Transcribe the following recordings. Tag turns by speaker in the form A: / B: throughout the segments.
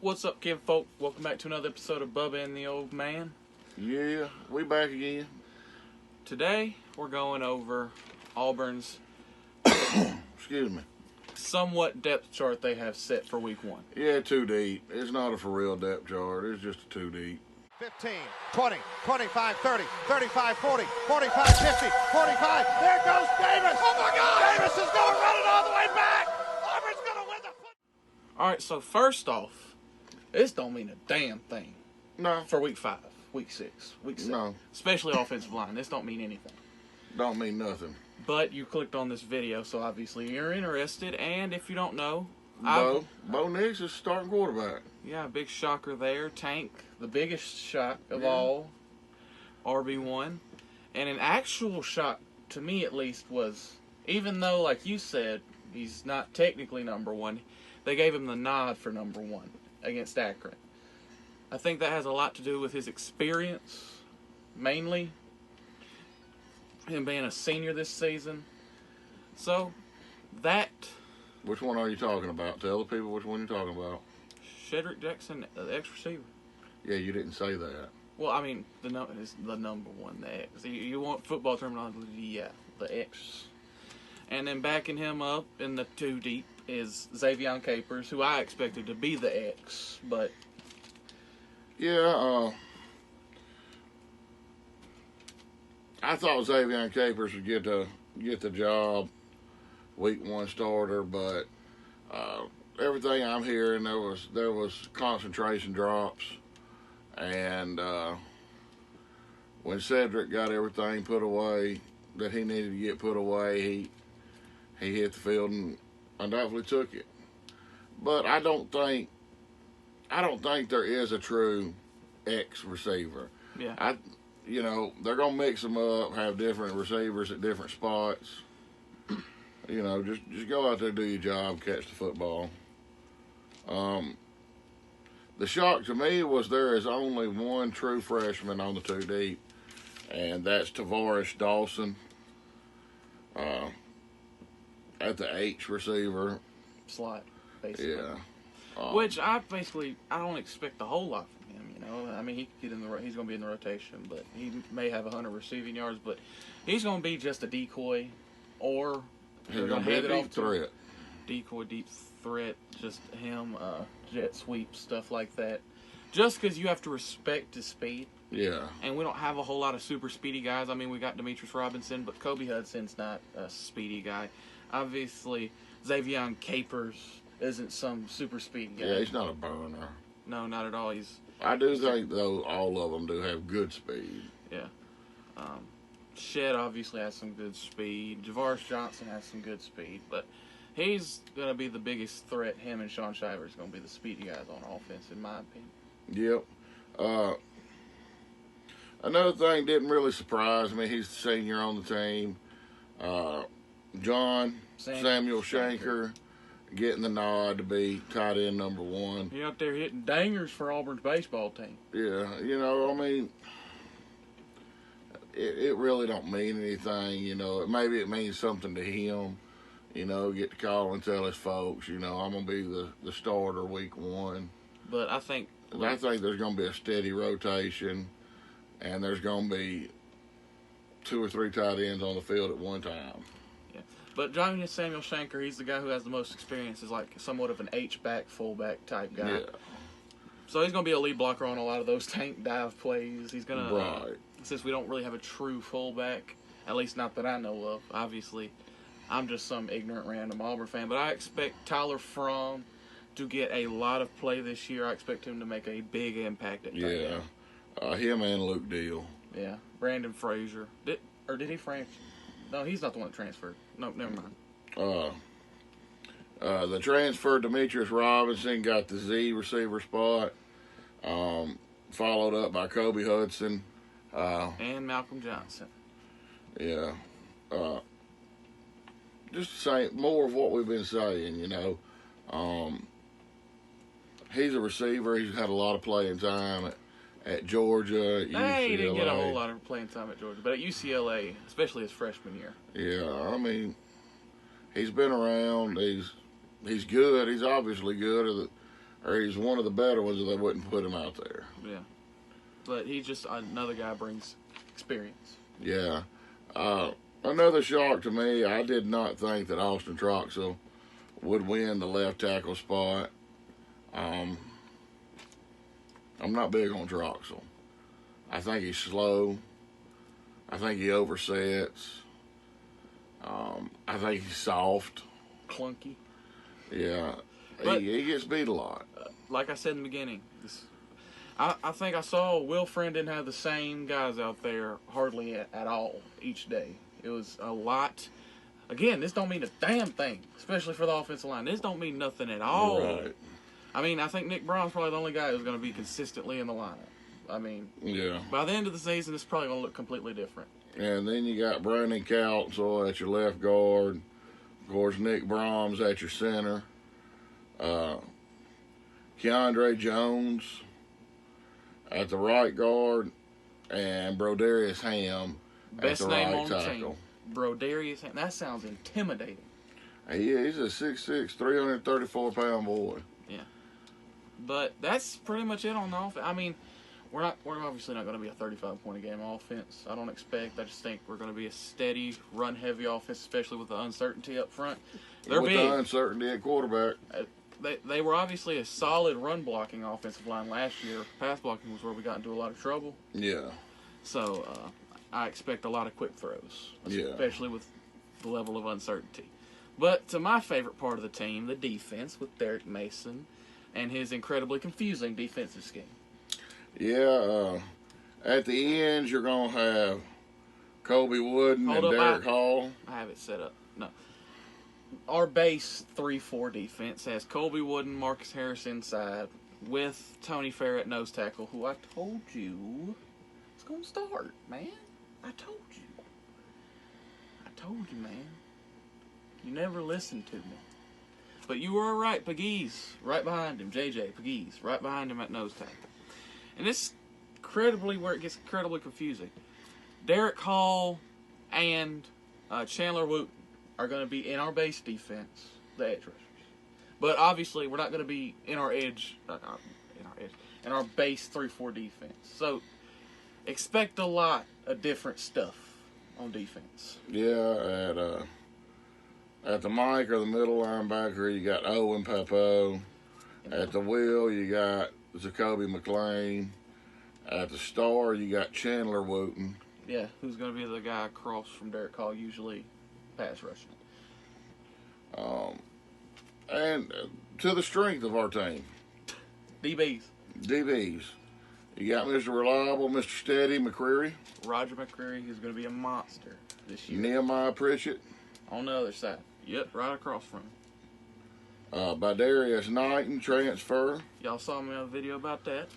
A: What's up, kid folk? Welcome back to another episode of Bubba and the Old Man.
B: Yeah, we back again.
A: Today, we're going over Auburn's
B: Excuse me.
A: somewhat depth chart they have set for week one.
B: Yeah, too deep. It's not a for real depth chart. It's just a too deep.
C: 15, 20, 25, 30, 35, 40, 45, 50, 45. There goes Davis. Oh, my God. Davis is going to run it all the way back. Auburn's going to win the football.
A: All right, so first off, this don't mean a damn thing
B: No.
A: for week 5, week 6, week 7.
B: No.
A: Especially offensive line. This don't mean anything.
B: Don't mean nothing.
A: But you clicked on this video, so obviously you're interested. And if you don't know,
B: Bo Nix is starting quarterback.
A: Yeah, big shocker there. Tank, the biggest shock of all, RB1. And an actual shock, to me at least, was, even though, like you said, he's not technically number one, they gave him the nod for number one against Akron. I think that has a lot to do with his experience, mainly. Him being a senior this season. So, that...
B: Which one are you talking about? Tell the people which one you're talking about.
A: Shedrick Jackson, the ex-receiver.
B: Yeah, you didn't say that.
A: Well, I mean, is the number one, the X. You want football terminology, yeah, the X. And then backing him up in the 2 deep is Xavier Capers, who I expected to be the X, but...
B: Yeah, I thought Xavier Capers would get the job, week 1 starter, but everything I'm hearing, there was concentration drops, and when Cedric got everything put away that he needed to get put away, he hit the field and undoubtedly took it. But I don't think there is a true X receiver.
A: Yeah.
B: They're gonna mix them up, have different receivers at different spots. Just go out there, do your job, catch the football. The shock to me was there is only one true freshman on the 2 deep, and that's Tavares Dawson at the H receiver.
A: Slot, basically.
B: Yeah.
A: Which I don't expect a whole lot from him, I mean, he could get he's going to be in the rotation, but he may have 100 receiving yards, but he's going to be just a decoy, or
B: He's going to be a deep threat.
A: Decoy, deep threat, just him, jet sweep, stuff like that. Just because you have to respect his speed.
B: Yeah.
A: And we don't have a whole lot of super speedy guys. I mean, we got Demetrius Robinson, but Kobe Hudson's not a speedy guy. Obviously, Xavier Capers isn't some super speedy guy.
B: Yeah, he's not a burner.
A: No, not at all.
B: I do think, though, all of them do have good speed.
A: Yeah. Shed obviously has some good speed. Tavares Johnson has some good speed, but he's going to be the biggest threat. Him and Sean Shiver is going to be the speedy guys on offense, in my opinion.
B: Yep. Another thing didn't really surprise me. He's the senior on the team. Samuel Shanker getting the nod to be tight end number 1.
A: He out there hitting dangers for Auburn's baseball team.
B: Yeah, I mean, it really don't mean anything, Maybe it means something to him, get to call and tell his folks, I'm going to be the starter week 1.
A: But I think
B: there's going to be a steady rotation, and there's going to be 2 or 3 tight ends on the field at one time.
A: Yeah, but Johnny Samuel Shanker, he's the guy who has the most experience, is like somewhat of an H-back, fullback type guy.
B: Yeah.
A: So he's going to be a lead blocker on a lot of those tank dive plays. He's going to,
B: right.
A: Since we don't really have a true fullback, at least not that I know of, obviously, I'm just some ignorant random Auburn fan, but I expect Tyler Fromm to get a lot of play this year. I expect him to make a big impact at tight end.
B: Yeah, him and Luke Deal.
A: Yeah, Brandon Frazier. Did he transfer? No, he's not the one that transferred. No, never mind.
B: The transfer Demetrius Robinson got the Z receiver spot, followed up by Kobe Hudson.
A: And Malcolm Johnson.
B: Yeah. Just to say more of what we've been saying, he's a receiver. He's had a lot of playing time at Georgia, UCLA.
A: He didn't get a whole lot of playing time at Georgia, but at UCLA, especially his freshman year.
B: Yeah, I mean, he's been around. He's good. He's obviously good. or he's one of the better ones, they wouldn't put him out there.
A: Yeah. But he's just another guy brings experience.
B: Yeah. Another shock to me, I did not think that Austin Troxell would win the left tackle spot. I'm not big on Troxell. I think he's slow. I think he oversets. I think he's soft.
A: Clunky.
B: Yeah.
A: But,
B: he gets beat a lot.
A: Like I said in the beginning, I think I saw Will Friend didn't have the same guys out there hardly at all each day. It was a lot. Again, this don't mean a damn thing, especially for the offensive line. This don't mean nothing at all.
B: Right.
A: I mean, I think Nick Braun's probably the only guy who's going to be consistently in the lineup. I mean,
B: yeah.
A: By the end of the season, it's probably going to look completely different.
B: And then you got Brandon Council at your left guard. Of course, Nick Brahms at your center. Keandre Jones at the right guard. And Brodarius Ham
A: Best
B: at the
A: name
B: right
A: on the
B: tackle.
A: team. Brodarius Ham. That sounds intimidating.
B: Yeah, he's a 6'6", 334-pound boy.
A: Yeah. But that's pretty much it on the offense. I mean, we're obviously not going to be a 35-point-a-game offense. I don't expect. I just think we're going to be a steady, run-heavy offense, especially with the uncertainty up front. They're
B: with
A: big.
B: the uncertainty at quarterback.
A: They were obviously a solid run-blocking offensive line last year. Pass blocking was where we got into a lot of trouble.
B: Yeah.
A: So I expect a lot of quick throws, especially with the level of uncertainty. But to my favorite part of the team, the defense with Derek Mason and his incredibly confusing defensive scheme.
B: Yeah, at the ends, you're going to have Kobe Wooden and Derek Hall.
A: I have it set up. No. Our base 3-4 defense has Colby Wooden, Marcus Harris inside, with Tony Fair at nose tackle, who I told you is going to start, man. I told you, man. You never listened to me. But you were right, Pegues, right behind him. JJ, Pegues, right behind him at nose tackle. And this where it gets incredibly confusing. Derek Hall and Chandler Wooten are going to be in our base defense, the edge rushers. But obviously, we're not going to be in our base 3-4 defense. So expect a lot of different stuff on defense.
B: Yeah, at the Mike or the middle linebacker, you got Owen Papo. At the wheel, you got Jacoby McLean. At the star, you got Chandler Wooten.
A: Yeah, who's going to be the guy across from Derek Hall, usually pass rushing.
B: And to the strength of our team.
A: DBs.
B: You got Mr. Reliable, Mr. Steady McCreary.
A: Roger McCreary, who's going to be a monster this year.
B: Nehemiah Pritchett.
A: On the other side. Yep, right across from him.
B: Bidarius Knighton, transfer.
A: Y'all saw me on a video about that.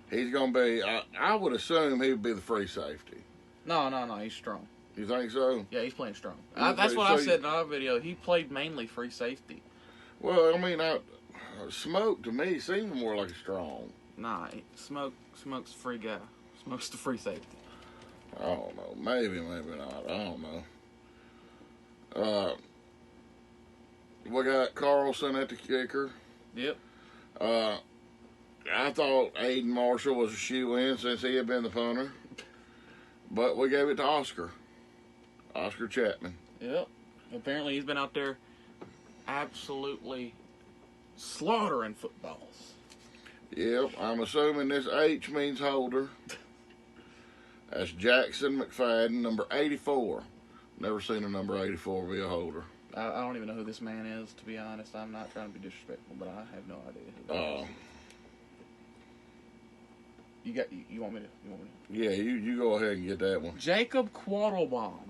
B: He's going to be, I would assume he would be the free safety.
A: No, he's strong.
B: You think so?
A: Yeah, he's playing strong. That's what I said in our video. He played mainly free safety.
B: Well, I mean, Smoke to me seemed more like a strong.
A: Nah, Smoke's a free guy. Smoke's the free safety.
B: I don't know. Maybe not. I don't know. We got Carlson at the kicker.
A: Yep.
B: I thought Aiden Marshall was a shoe-in since he had been the punter. But we gave it to Oscar Chapman.
A: Yep. Apparently he's been out there absolutely slaughtering footballs.
B: Yep. I'm assuming this H means holder. That's Jackson McFadden, number 84. Never seen a number 84 be a holder.
A: I don't even know who this man is, to be honest. I'm not trying to be disrespectful, but I have no idea who that is. You want me to?
B: Yeah, you go ahead and get that one.
A: Jacob Quattlebaum,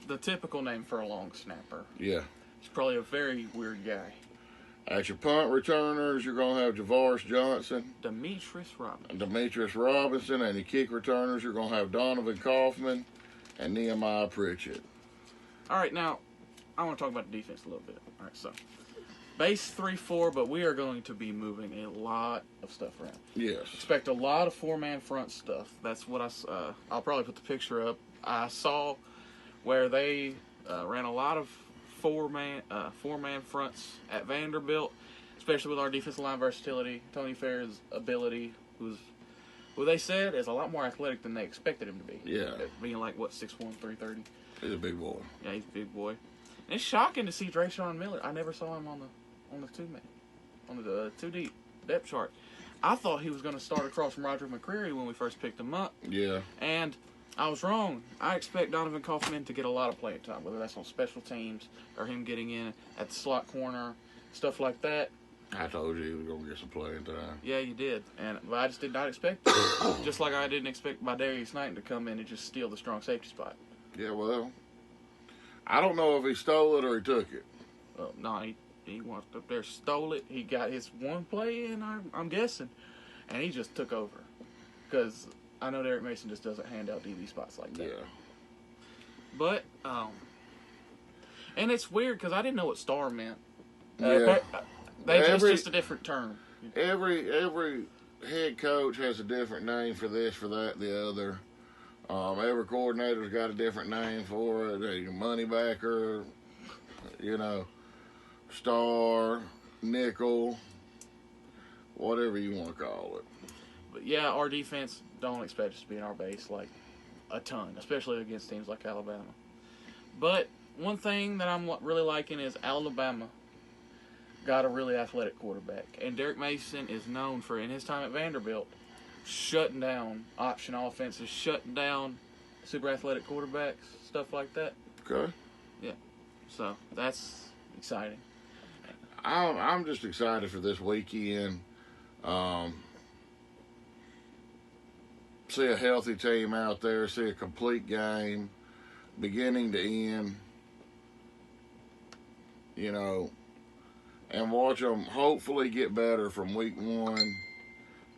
A: the typical name for a long snapper.
B: Yeah.
A: He's probably a very weird guy.
B: At your punt returners, you're going to have Tavares Johnson.
A: Demetrius
B: Robinson. And your kick returners, you're going to have Donovan Kaufman and Nehemiah Pritchett.
A: All right, now, I want to talk about the defense a little bit. All right, so base 3-4, but we are going to be moving a lot of stuff around.
B: Yes.
A: Expect a lot of four-man front stuff. That's what I'll probably put the picture up. I saw where they ran a lot of four-man fronts at Vanderbilt, especially with our defensive line versatility. Tony Fair's ability, who they said is a lot more athletic than they expected him to be.
B: Yeah.
A: Being like, 6'1", 330.
B: He's a big boy.
A: Yeah, he's a big boy. And it's shocking to see Drayshawn Miller. I never saw him on the two-man, on the two-deep depth chart. I thought he was going to start across from Roger McCreary when we first picked him up.
B: Yeah.
A: And I was wrong. I expect Donovan Kaufman to get a lot of playing time, whether that's on special teams or him getting in at the slot corner, stuff like that.
B: I told you he was going to get some playing time.
A: Yeah, you did. But I just did not expect it. Just like I didn't expect Darius Knighton to come in and just steal the strong safety spot.
B: Yeah, well, I don't know if he stole it or he took it.
A: No, he went up there, stole it. He got his one play in, I'm guessing, and he just took over. Because I know Derek Mason just doesn't hand out DB spots like that.
B: Yeah.
A: But, and it's weird because I didn't know what star meant.
B: Yeah.
A: It's just a different term.
B: Every head coach has a different name for this, for that, the other. Every coordinator's got a different name for it. A money backer, star, nickel, whatever you want to call it.
A: But yeah, our defense don't expect us to be in our base like a ton, especially against teams like Alabama. But one thing that I'm really liking is Alabama got a really athletic quarterback. And Derek Mason is known for, in his time at Vanderbilt, shutting down option offenses, shutting down super athletic quarterbacks, stuff like that.
B: Okay.
A: Yeah. So that's exciting.
B: I'm just excited for this weekend. See a healthy team out there, see a complete game, beginning to end, and watch them hopefully get better from week 1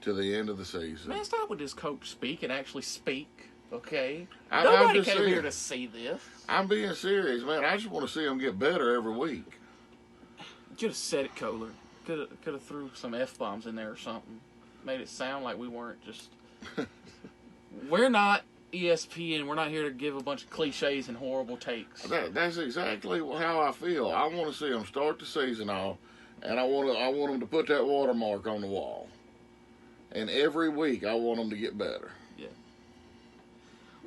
B: to the end of the season.
A: Man, stop with this coach speak and actually speak, okay?
B: I'm
A: Nobody
B: just
A: came
B: saying.
A: here to see this.
B: I'm being serious, man. I just want to see them get better every week.
A: You should have said it, Kohler. Could have threw some F-bombs in there or something. Made it sound like we weren't just... We're not ESPN. We're not here to give a bunch of cliches and horrible takes.
B: That's exactly how I feel. I want to see them start the season off, and I want them to put that watermark on the wall. And every week, I want them to get better.
A: Yeah.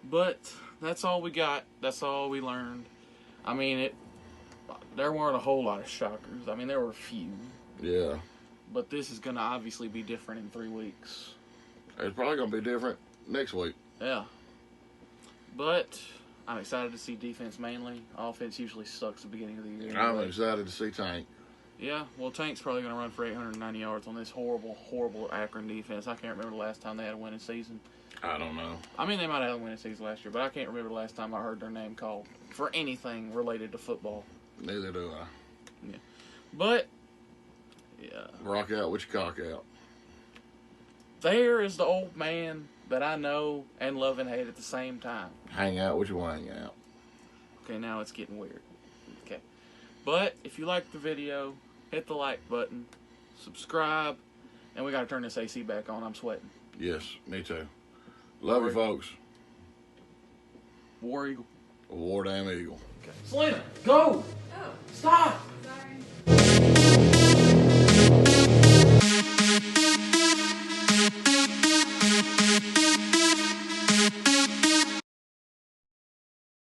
A: But that's all we got. That's all we learned. I mean, there weren't a whole lot of shockers. I mean, there were a few.
B: Yeah.
A: But this is going to obviously be different in 3 weeks.
B: It's probably going to be different next week.
A: Yeah. But I'm excited to see defense mainly. Offense usually sucks at the beginning of the year.
B: I'm excited to see Tank.
A: Yeah, well, Tank's probably going to run for 890 yards on this horrible, horrible Akron defense. I can't remember the last time they had a winning season.
B: I don't know.
A: I mean, they might have had a winning season last year, but I can't remember the last time I heard their name called for anything related to football.
B: Neither do I.
A: Yeah. But, yeah.
B: Rock out with your cock out.
A: There is the old man that I know and love and hate at the same time.
B: Hang out with your wang out.
A: Okay, now it's getting weird. Okay. But if you like the video, hit the like button, subscribe, and we got to turn this AC back on. I'm sweating.
B: Yes, me too. Love you, folks.
A: War Eagle.
B: War damn Eagle.
A: Okay. Selena, go!